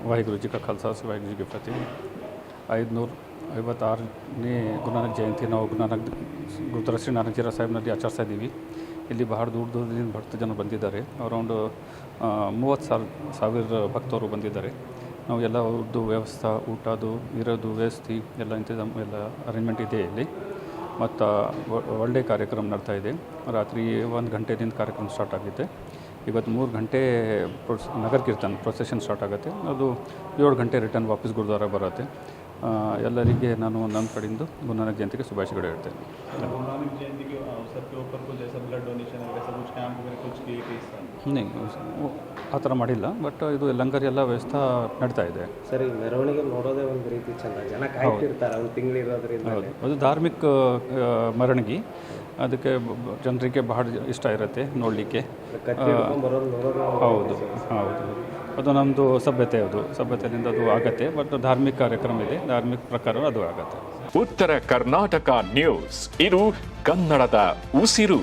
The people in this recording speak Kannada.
वाहिगुरु जी का खालसा वाहिगुरु जी की फतेह। 556ನೇ ಗುರುನಾನಕ್ ಜಯಂತಿ ನಾವು ಗುರುದ್ವಾರ ಶ್ರೀ ನಾನಕ್ ಸಾಹೇಬ್ನಲ್ಲಿ ಆಚರಿಸ್ತಾ ಇದ್ದೀವಿ. ಇಲ್ಲಿ ಬಹಳ ದೂರದಿಂದ ಭಕ್ತ ಜನ ಬಂದಿದ್ದಾರೆ. ಅರೌಂಡ್ 30,000 ಭಕ್ತರು ಬಂದಿದ್ದಾರೆ. ನಾವು ಎಲ್ಲ ಅವ್ರದ್ದು ವ್ಯವಸ್ಥೆ, ಊಟದ್ದು, ಇರೋದು ವ್ಯವಸ್ಥೆ ಎಲ್ಲ ಇಂತಜಾಮ್ ಎಲ್ಲ ಅರೇಂಜ್ಮೆಂಟ್ ಇದೆ ಇಲ್ಲಿ. ಮತ್ತು ಒಳ್ಳೆ ಕಾರ್ಯಕ್ರಮ ನಡ್ತಾ ಇದೆ. ರಾತ್ರಿ 1 ಗಂಟೆಯಿಂದ ಕಾರ್ಯಕ್ರಮ ಸ್ಟಾರ್ಟ್ ಆಗಿದೆ. ಇವತ್ತು 3 ಗಂಟೆ ನಗರ ಕೀರ್ತನ್ ಪ್ರೊಸೆಷನ್ ಸ್ಟಾರ್ಟ್ ಆಗುತ್ತೆ. ಅದು 7 ಗಂಟೆ ರಿಟರ್ನ್ ವಾಪಸ್ ಗುರುದ್ವಾರ ಬರುತ್ತೆ. ಎಲ್ಲರಿಗೆ ನಾನು ನನ್ನ ಕಡೆಯಿಂದ ಗುರುನಾನಕ್ ಜಯಂತಿ के शुभाशय ಹೇಳ್ತೇನೆ. गुरुनानक जयंती के अवसर के ऊपर कुछ जैसा ब्लड डोनेशन वगैरह कुछ कैंप वगैरह कुछ किए गए इस साल नहीं ಆ ಥರ ಮಾಡಿಲ್ಲ. ಬಟ್ ಇದು ಲಂಗರ್ ಎಲ್ಲ ವ್ಯವಸ್ಥೆ ನಡ್ತಾ ಇದೆ. ಸರಿ, ಮೆರವಣಿಗೆ ನೋಡೋದೇ ಒಂದು ರೀತಿ ಚೆಂದ, ಜನ ಕಾಯ್ತಿರ್ತಾರೆ ಒಂದು ತಿಂಗಳಿರೋದ್ರಿಂದ. ಅದು ಧಾರ್ಮಿಕ ಮೆರವಣಿಗೆ, ಅದಕ್ಕೆ ಜನರಿಗೆ ಬಹಳ ಇಷ್ಟ ಇರುತ್ತೆ ನೋಡಲಿಕ್ಕೆ. ಹೌದು ಹೌದು, ಅದು ನಮ್ಮದು ಸಭ್ಯತೆ, ಅದು ಸಭ್ಯತೆಯಿಂದ ಅದು ಆಗತ್ತೆ. ಬಟ್ ಧಾರ್ಮಿಕ ಕಾರ್ಯಕ್ರಮ ಇದೆ, ಧಾರ್ಮಿಕ ಪ್ರಕಾರ ಅದು ಆಗತ್ತೆ. ಉತ್ತರ ಕರ್ನಾಟಕ ನ್ಯೂಸ್, ಇದು ಕನ್ನಡದ ಉಸಿರು.